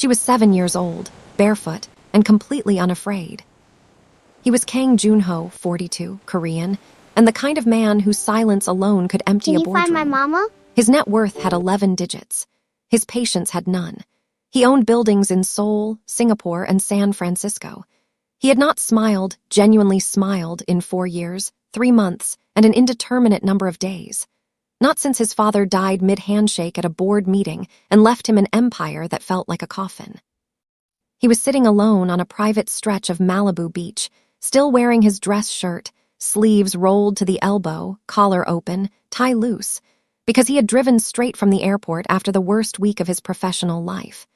She was 7 years old, barefoot, and completely unafraid. He was Kang Joon-ho, 42, Korean, and the kind of man whose silence alone could empty Can a you find my boardroom. mama? His net worth had 11 digits. His patience had none. He owned buildings in Seoul, Singapore, and San Francisco. He had not smiled, genuinely smiled, in 4 years, 3 months, and an indeterminate number of days. Not since his father died mid-handshake at a board meeting and left him an empire that felt like a coffin. He was sitting alone on a private stretch of Malibu beach, still wearing his dress shirt, sleeves rolled to the elbow, collar open, tie loose, because he had driven straight from the airport after the worst week of his professional life.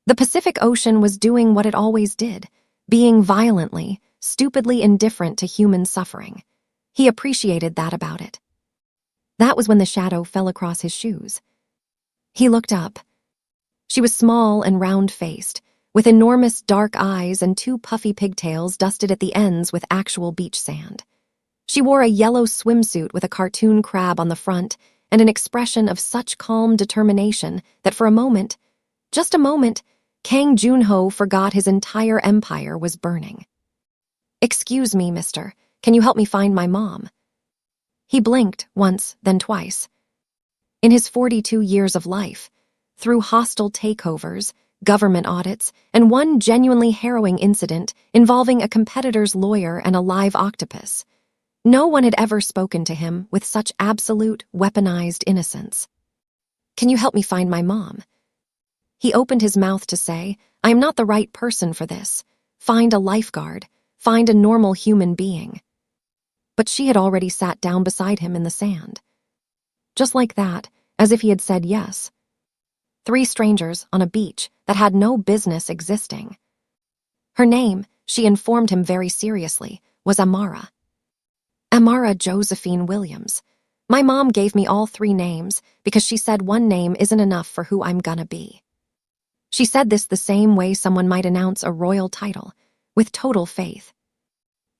The Pacific Ocean was doing what it always did, being violently, stupidly indifferent to human suffering. He appreciated that about it. That was when the shadow fell across his shoes. He looked up. She was small and round-faced, with enormous dark eyes and 2 puffy pigtails dusted at the ends with actual beach sand. She wore a yellow swimsuit with a cartoon crab on the front and an expression of such calm determination that for a moment, just a moment, Kang Joon-ho forgot his entire empire was burning. "Excuse me, mister, can you help me find my mom?" He blinked once, then twice. In his 42 years of life, through hostile takeovers, government audits, and one genuinely harrowing incident involving a competitor's lawyer and a live octopus, no one had ever spoken to him with such absolute, weaponized innocence. "Can you help me find my mom?" He opened his mouth to say, "I am not the right person for this. Find a lifeguard. Find a normal human being." But she had already sat down beside him in the sand. Just like that, as if he had said yes. 3 strangers on a beach that had no business existing. Her name, she informed him very seriously, was Amara. Amara Josephine Williams. "My mom gave me all 3 names because she said one name isn't enough for who I'm gonna be." She said this the same way someone might announce a royal title, with total faith.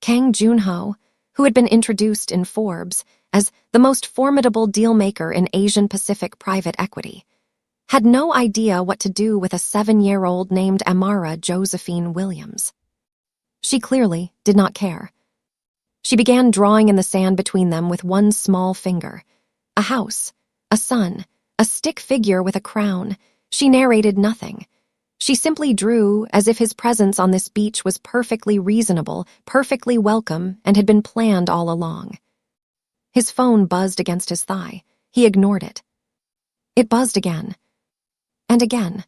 Kang Joon-ho, who had been introduced in Forbes as the most formidable deal-maker in Asian-Pacific private equity, had no idea what to do with a 7-year-old named Amara Josephine Williams. She clearly did not care. She began drawing in the sand between them with one small finger. A house, a sun, a stick figure with a crown. She narrated nothing. She simply drew as if his presence on this beach was perfectly reasonable, perfectly welcome, and had been planned all along. His phone buzzed against his thigh. He ignored it. It buzzed again. And again.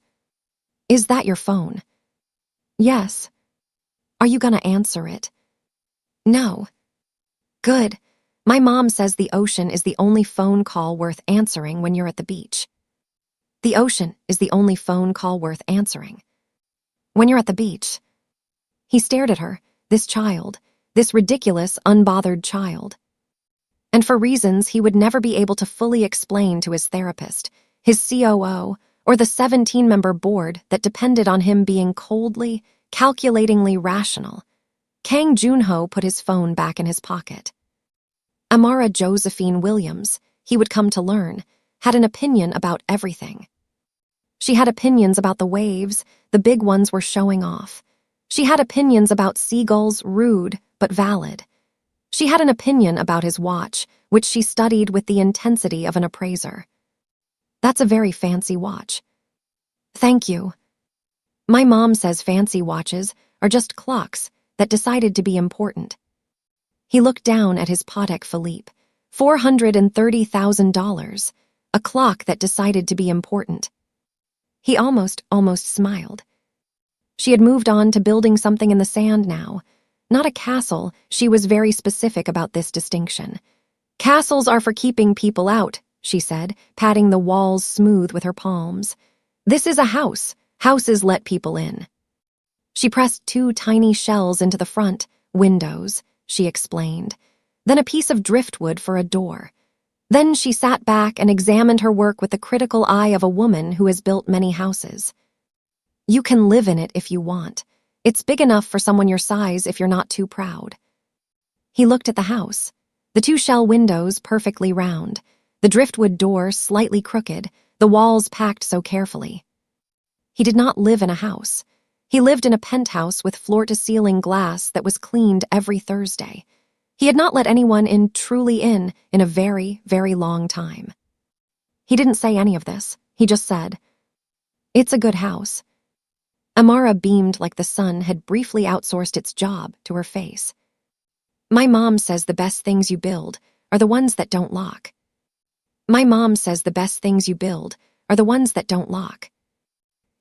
"Is that your phone?" "Yes." "Are you gonna answer it?" "No." "Good. My mom says the ocean is the only phone call worth answering when you're at the beach." "The ocean is the only phone call worth answering when you're at the beach." He stared at her, this child, this ridiculous, unbothered child. And for reasons he would never be able to fully explain to his therapist, his COO, or the 17-member board that depended on him being coldly, calculatingly rational, Kang Joon-ho put his phone back in his pocket. Amara Josephine Williams, he would come to learn, had an opinion about everything. She had opinions about the waves, the big ones were showing off. She had opinions about seagulls, rude but valid. She had an opinion about his watch, which she studied with the intensity of an appraiser. "That's a very fancy watch." "Thank you." "My mom says fancy watches are just clocks that decided to be important." He looked down at his Patek Philippe, $430,000, a clock that decided to be important. He almost smiled. She had moved on to building something in the sand now. Not a castle, she was very specific about this distinction. "Castles are for keeping people out," she said, patting the walls smooth with her palms. "This is a house. Houses let people in." She pressed 2 tiny shells into the front, windows, she explained, then a piece of driftwood for a door. Then she sat back and examined her work with the critical eye of a woman who has built many houses. "You can live in it if you want. It's big enough for someone your size if you're not too proud." He looked at the house. The 2 shell windows perfectly round, the driftwood door slightly crooked, the walls packed so carefully. He did not live in a house. He lived in a penthouse with floor-to-ceiling glass that was cleaned every Thursday. He had not let anyone truly in a very, very long time. He didn't say any of this. He just said, "It's a good house." Amara beamed like the sun had briefly outsourced its job to her face. "My mom says the best things you build are the ones that don't lock. My mom says the best things you build are the ones that don't lock."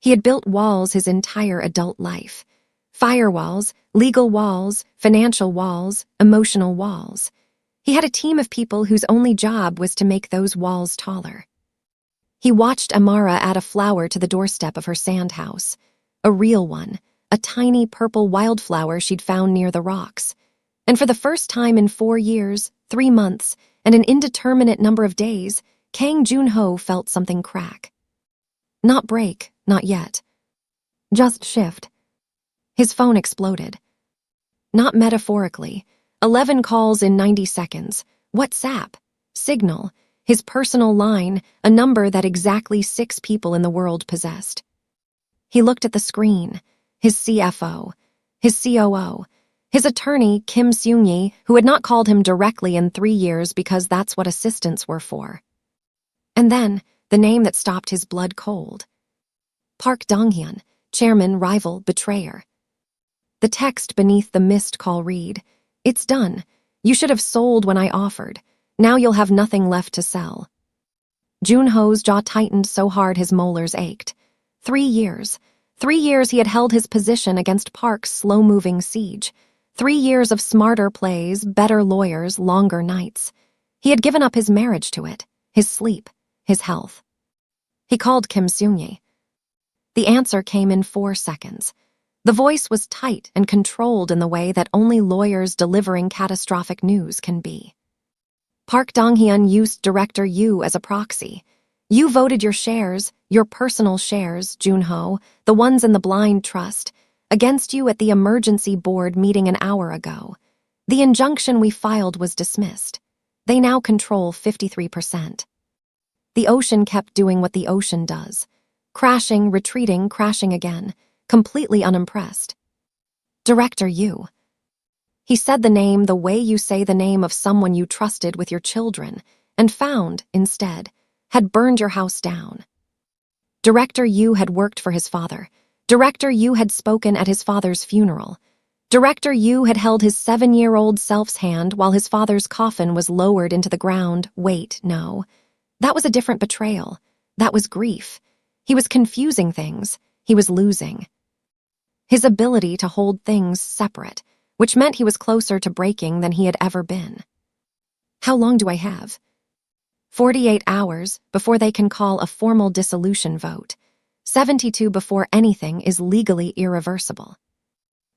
He had built walls his entire adult life. Firewalls, legal walls, financial walls, emotional walls. He had a team of people whose only job was to make those walls taller. He watched Amara add a flower to the doorstep of her sand house. A real one, a tiny purple wildflower she'd found near the rocks. And for the first time in 4 years, 3 months, and an indeterminate number of days, Kang Joon-ho felt something crack. Not break, not yet. Just shift. His phone exploded. Not metaphorically. 11 calls in 90 seconds. WhatsApp. Signal. His personal line, a number that exactly 6 people in the world possessed. He looked at the screen. His CFO. His COO. His attorney, Kim Seung-yi, who had not called him directly in 3 years because that's what assistants were for. And then, the name that stopped his blood cold. Park Dong-hyun, chairman, rival, betrayer. The text beneath the missed call read, "It's done. You should have sold when I offered. Now you'll have nothing left to sell." Joon-ho's jaw tightened so hard his molars ached. 3 years. 3 years he had held his position against Park's slow-moving siege. 3 years of smarter plays, better lawyers, longer nights. He had given up his marriage to it, his sleep, his health. He called Kim Seung-yi. The answer came in 4 seconds. The voice was tight and controlled in the way that only lawyers delivering catastrophic news can be. "Park Dong-hyun used Director Yu as a proxy. You voted your shares, your personal shares, Joon-ho, the ones in the blind trust, against you at the emergency board meeting an hour ago. The injunction we filed was dismissed. They now control 53%. The ocean kept doing what the ocean does. Crashing, retreating, crashing again, completely unimpressed. Director Yu." He said the name the way you say the name of someone you trusted with your children, and found, instead, had burned your house down. Director Yu had worked for his father. Director Yu had spoken at his father's funeral. Director Yu had held his 7-year-old self's hand while his father's coffin was lowered into the ground. Wait, no. That was a different betrayal. That was grief. He was confusing things. He was losing. His ability to hold things separate, which meant he was closer to breaking than he had ever been. "How long do I have?" 48 hours before they can call a formal dissolution vote. 72 before anything is legally irreversible.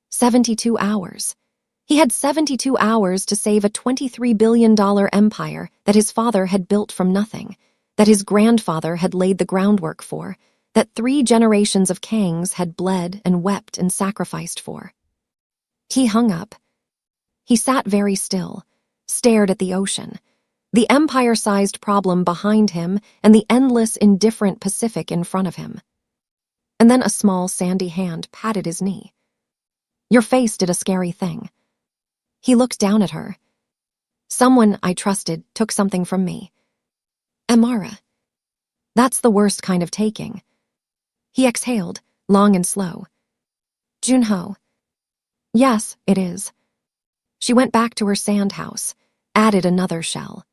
72 hours. He had 72 hours to save a $23 billion empire that his father had built from nothing, that his grandfather had laid the groundwork for, that 3 generations of Kangs had bled and wept and sacrificed for. He hung up. He sat very still, stared at the ocean, the empire-sized problem behind him and the endless, indifferent Pacific in front of him. And then a small, sandy hand patted his knee. "Your face did a scary thing." He looked down at her. "Someone I trusted took something from me." "Amara. That's the worst kind of taking." He exhaled, long and slow. "Joon-ho. Yes, it is." She went back to her sand house, added another shell.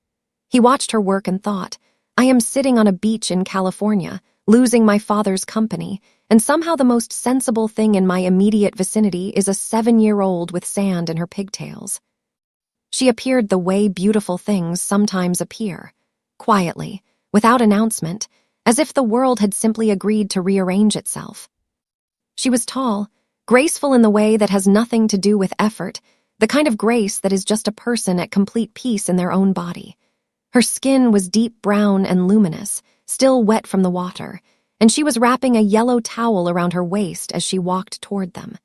He watched her work and thought, I am sitting on a beach in California, losing my father's company, and somehow the most sensible thing in my immediate vicinity is a 7-year-old with sand in her pigtails. She appeared the way beautiful things sometimes appear, quietly, without announcement, as if the world had simply agreed to rearrange itself. She was tall, graceful in the way that has nothing to do with effort, the kind of grace that is just a person at complete peace in their own body. Her skin was deep brown and luminous, still wet from the water, and she was wrapping a yellow towel around her waist as she walked toward them.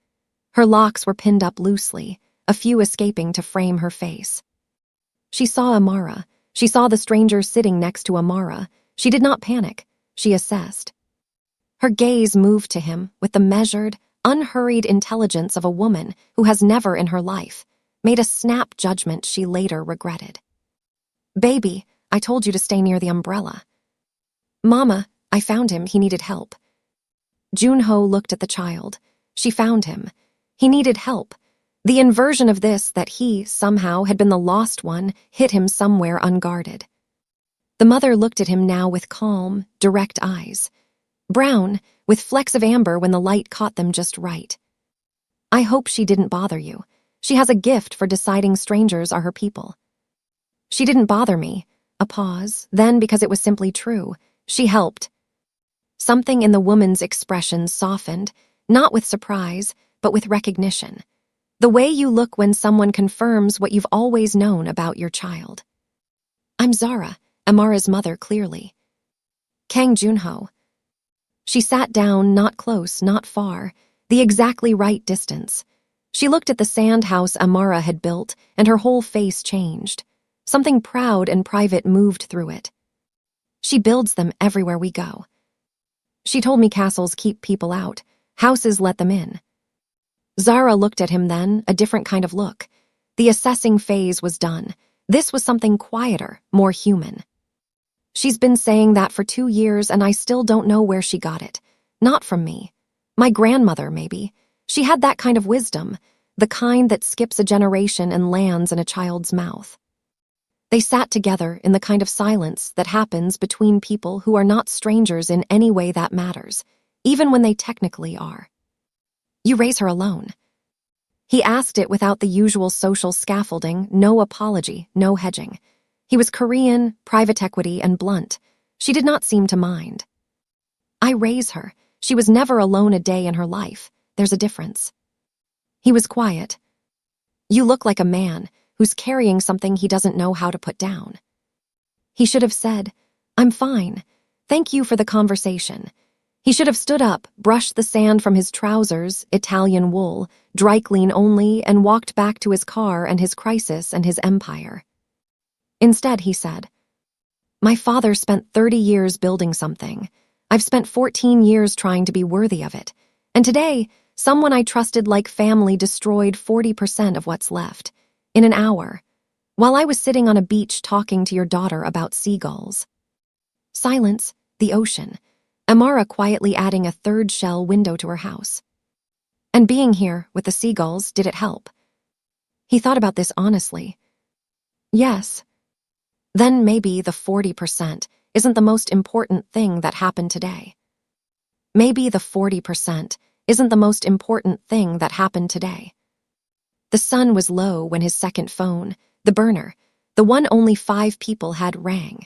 Her locks were pinned up loosely, a few escaping to frame her face. She saw Amara. She saw the stranger sitting next to Amara. She did not panic. She assessed. Her gaze moved to him with the measured, unhurried intelligence of a woman who has never in her life made a snap judgment she later regretted. "Baby, I told you to stay near the umbrella." "Mama, I found him, he needed help." Joon-ho looked at the child. She found him. He needed help. The inversion of this, that he, somehow, had been the lost one, hit him somewhere unguarded. The mother looked at him now with calm, direct eyes. Brown, with flecks of amber when the light caught them just right. "I hope she didn't bother you. She has a gift for deciding strangers are her people." "She didn't bother me." A pause, then, because it was simply true, "She helped." Something in the woman's expression softened, not with surprise, but with recognition. The way you look when someone confirms what you've always known about your child. "I'm Zara," Amara's mother clearly. "Kang Joon-ho." She sat down, not close, not far, the exactly right distance. She looked at the sand house Amara had built, and her whole face changed. Something proud and private moved through it. "She builds them everywhere we go. She told me castles keep people out, houses let them in." Zara looked at him then, a different kind of look. The assessing phase was done. This was something quieter, more human. "She's been saying that for 2 years and I still don't know where she got it. Not from me. My grandmother, maybe. She had that kind of wisdom, the kind that skips a generation and lands in a child's mouth." They sat together in the kind of silence that happens between people who are not strangers in any way that matters, even when they technically are. "You raise her alone?" He asked it without the usual social scaffolding, no apology, no hedging. He was Korean, private equity, and blunt. She did not seem to mind. "I raise her. She was never alone a day in her life. There's a difference." He was quiet. "You look like a man who's carrying something he doesn't know how to put down." He should have said, "I'm fine. Thank you for the conversation." He should have stood up, brushed the sand from his trousers, Italian wool, dry clean only, and walked back to his car and his crisis and his empire. Instead, he said, "My father spent 30 years building something. I've spent 14 years trying to be worthy of it. And today, someone I trusted like family destroyed 40% of what's left. In an hour. While I was sitting on a beach talking to your daughter about seagulls." Silence, the ocean. Amara quietly adding a third shell window to her house. "And being here with the seagulls, did it help?" He thought about this honestly. "Yes." Then maybe the 40% isn't the most important thing that happened today. Maybe the 40% isn't the most important thing that happened today. The sun was low when his second phone, the burner, the one only 5 people had, rang.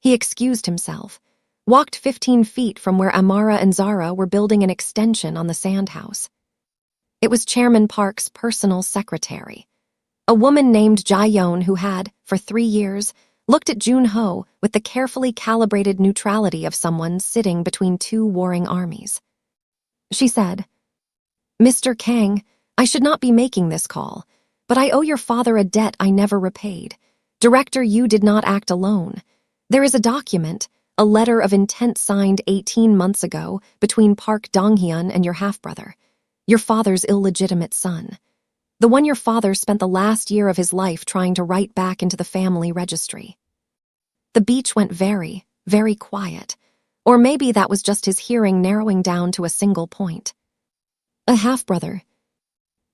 He excused himself, walked 15 feet from where Amara and Zara were building an extension on the sand house. It was Chairman Park's personal secretary, a woman named Jae-yeon who had, for 3 years, looked at Joon-ho with the carefully calibrated neutrality of someone sitting between 2 warring armies. She said, "Mr. Kang, I should not be making this call, but I owe your father a debt I never repaid. Director, you did not act alone. There is a document, a letter of intent signed 18 months ago between Park Dong-hyun and your half-brother, your father's illegitimate son. The one your father spent the last year of his life trying to write back into the family registry." The beach went very, very quiet. Or maybe that was just his hearing narrowing down to a single point. "A half-brother.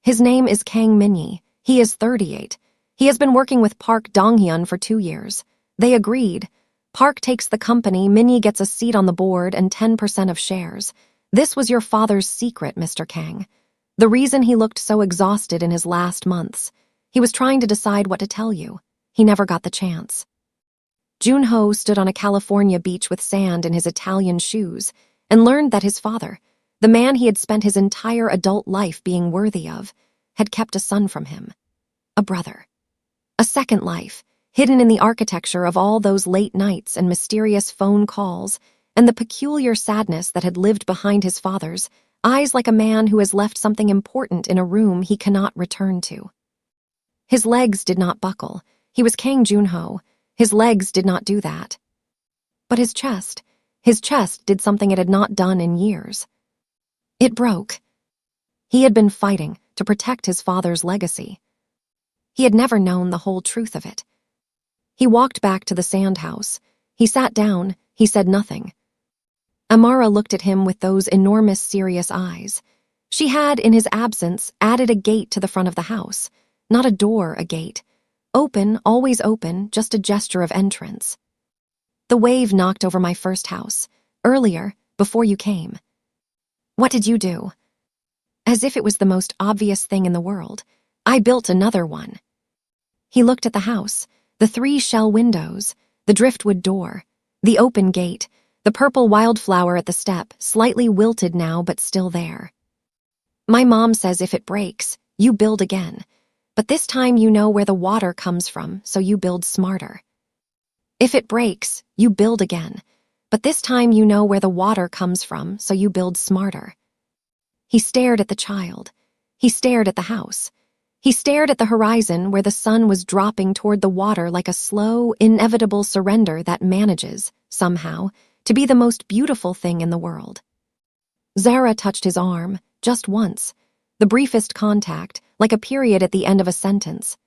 His name is Kang Min-yi. He is 38. He has been working with Park Dong-hyun for 2 years. They agreed. Park takes the company, Min-yi gets a seat on the board and 10% of shares. This was your father's secret, Mr. Kang. The reason he looked so exhausted in his last months. He was trying to decide what to tell you. He never got the chance." Joon-ho stood on a California beach with sand in his Italian shoes and learned that his father, the man he had spent his entire adult life being worthy of, had kept a son from him. A brother. A second life, hidden in the architecture of all those late nights and mysterious phone calls and the peculiar sadness that had lived behind his father's, eyes like a man who has left something important in a room he cannot return to. His legs did not buckle. He was Kang Joon-ho. His legs did not do that. But his chest, His chest did something it had not done in years. It broke. He had been fighting to protect his father's legacy. He had never known the whole truth of it. He walked back to the sand house. He sat down. He said nothing. Amara looked at him with those enormous, serious eyes. She had, in his absence, added a gate to the front of the house. Not a door, a gate. Open, always open, just a gesture of entrance. The wave knocked over my first house. Earlier, before you came. What did you do? As if it was the most obvious thing in the world. I built another one. He looked at the house, the 3 shell windows, the driftwood door, the open gate, the purple wildflower at the step, slightly wilted now but still there. My mom says if it breaks, you build again. But this time you know where the water comes from, so you build smarter. If it breaks, you build again. But this time you know where the water comes from, so you build smarter. He stared at the child. He stared at the house. He stared at the horizon where the sun was dropping toward the water like a slow, inevitable surrender that manages, somehow, to be the most beautiful thing in the world. Zara touched his arm, just once, the briefest contact, like a period at the end of a sentence.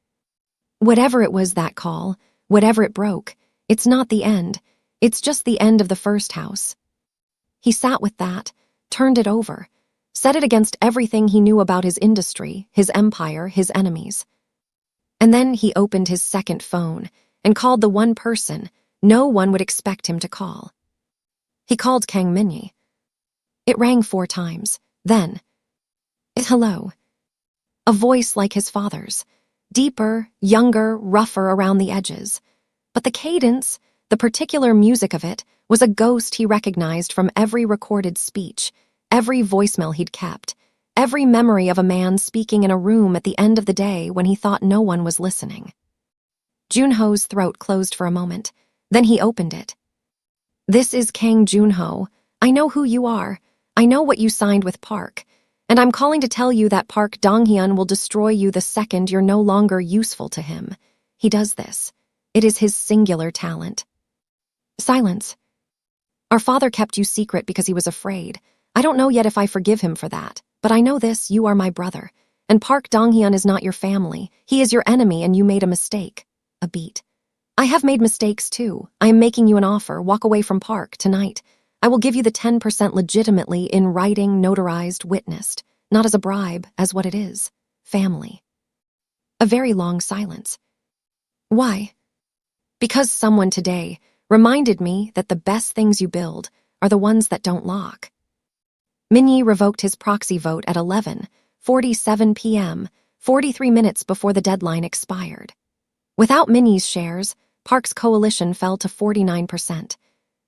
Whatever it was that call, whatever it broke, it's not the end, it's just the end of the first house. He sat with that, turned it over, set it against everything he knew about his industry, his empire, his enemies. And then he opened his second phone and called the one person no one would expect him to call. He called Kang Min-yi. It rang 4 times. Then, hello. A voice like his father's, deeper, younger, rougher around the edges. But the cadence, the particular music of it, was a ghost he recognized from every recorded speech, every voicemail he'd kept, every memory of a man speaking in a room at the end of the day when he thought no one was listening. Joon-ho's throat closed for a moment. Then he opened it. This is Kang Joon-ho. I know who you are. I know what you signed with Park. And I'm calling to tell you that Park Dong-hyun will destroy you the second you're no longer useful to him. He does this. It is his singular talent. Silence. Our father kept you secret because he was afraid. I don't know yet if I forgive him for that, but I know this, you are my brother. And Park Dong-hyun is not your family. He is your enemy and you made a mistake. A beat. I have made mistakes too. I am making you an offer. Walk away from Park tonight. I will give you the 10% legitimately in writing, notarized, witnessed. Not as a bribe, as what it is. Family. A very long silence. Why? Because someone today reminded me that the best things you build are the ones that don't lock. Min-yi revoked his proxy vote at 11:47 p.m., 43 minutes before the deadline expired. Without Min-yi's shares, Park's coalition fell to 49%.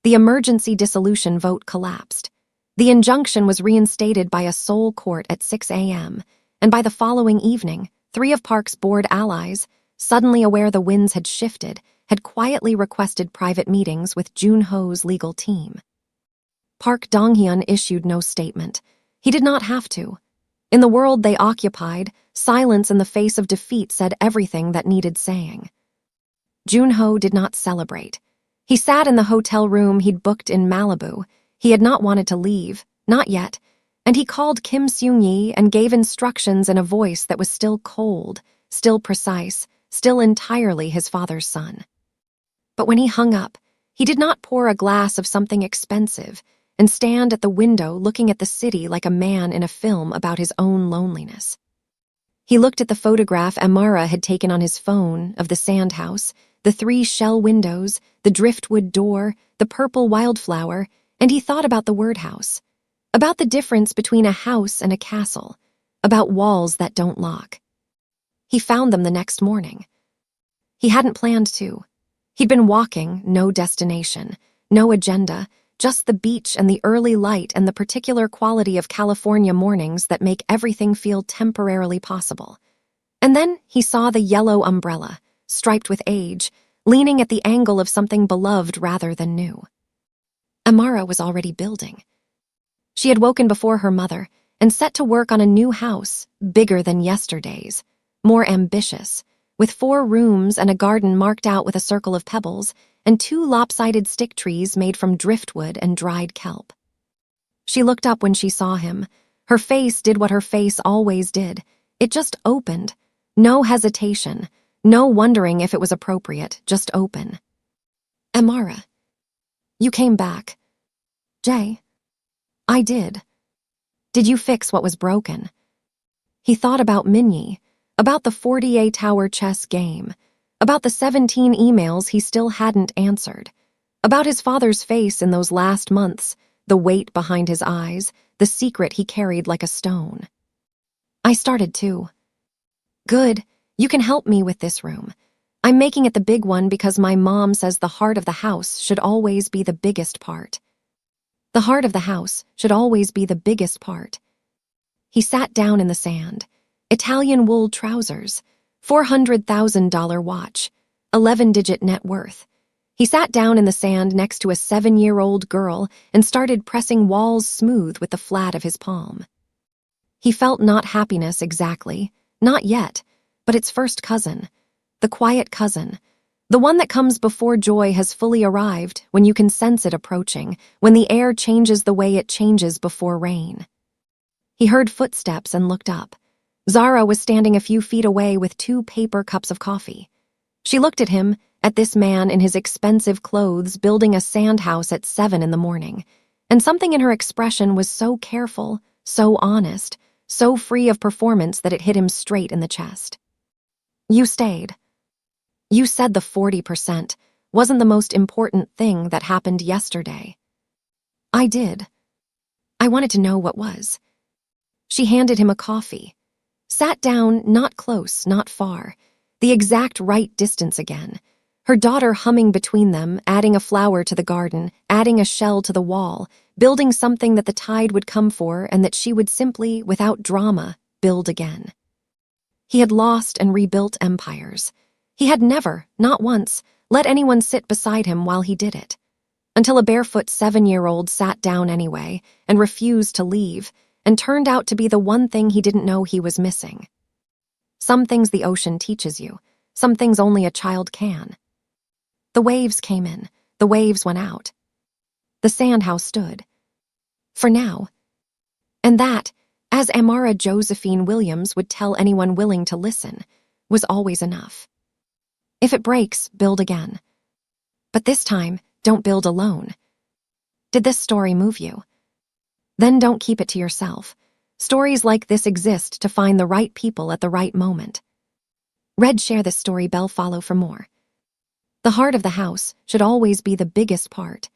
The emergency dissolution vote collapsed. The injunction was reinstated by a Seoul court at 6 a.m., and by the following evening, 3 of Park's board allies, suddenly aware the winds had shifted, had quietly requested private meetings with Joon-ho's legal team. Park Dong-hyun issued no statement. He did not have to. In the world they occupied, silence in the face of defeat said everything that needed saying. Joon-ho did not celebrate. He sat in the hotel room he'd booked in Malibu. He had not wanted to leave, not yet, and he called Kim Seung-yi and gave instructions in a voice that was still cold, still precise, still entirely his father's son. But when he hung up, he did not pour a glass of something expensive and stand at the window looking at the city like a man in a film about his own loneliness. He looked at the photograph Amara had taken on his phone of the sand house, the 3 shell windows, the driftwood door, the purple wildflower, and he thought about the word house, about the difference between a house and a castle, about walls that don't lock. He found them the next morning. He hadn't planned to. He'd been walking, no destination, no agenda, just the beach and the early light and the particular quality of California mornings that make everything feel temporarily possible. And then he saw the yellow umbrella, striped with age, leaning at the angle of something beloved rather than new. Amara was already building. She had woken before her mother and set to work on a new house, bigger than yesterday's, more ambitious, with 4 rooms and a garden marked out with a circle of pebbles, and 2 lopsided stick trees made from driftwood and dried kelp. She looked up when she saw him. Her face did what her face always did. It just opened. No hesitation. No wondering if it was appropriate. Just open. Amara. You came back. Jay. I did. Did you fix what was broken? He thought about Minyi, about the 48-hour chess game, about the 17 emails he still hadn't answered, about his father's face in those last months, the weight behind his eyes, the secret he carried like a stone. I started too. Good, you can help me with this room. I'm making it the big one because my mom says the heart of the house should always be the biggest part. The heart of the house should always be the biggest part. He sat down in the sand. Italian wool trousers, $400,000 watch, 11-digit net worth. He sat down in the sand next to a 7-year-old girl and started pressing walls smooth with the flat of his palm. He felt not happiness exactly, not yet, but its first cousin, the quiet cousin, the one that comes before joy has fully arrived, when you can sense it approaching, when the air changes the way it changes before rain. He heard footsteps and looked up. Zara was standing a few feet away with 2 paper cups of coffee. She looked at him, at this man in his expensive clothes building a sand house at 7 in the morning, and something in her expression was so careful, so honest, so free of performance that it hit him straight in the chest. You stayed. You said the 40% wasn't the most important thing that happened yesterday. I did. I wanted to know what was. She handed him a coffee. Sat down, not close, not far, the exact right distance again. Her daughter humming between them, adding a flower to the garden, adding a shell to the wall, building something that the tide would come for and that she would simply, without drama, build again. He had lost and rebuilt empires. He had never, not once, let anyone sit beside him while he did it. Until a barefoot 7-year-old sat down anyway and refused to leave, and turned out to be the one thing he didn't know he was missing. Some things the ocean teaches you, some things only a child can. The waves came in, the waves went out. The sand house stood. For now. And that, as Amara Josephine Williams would tell anyone willing to listen, was always enough. If it breaks, build again. But this time, don't build alone. Did this story move you? Then don't keep it to yourself. Stories like this exist to find the right people at the right moment. Red, share this story, bell follow for more. The heart of the house should always be the biggest part.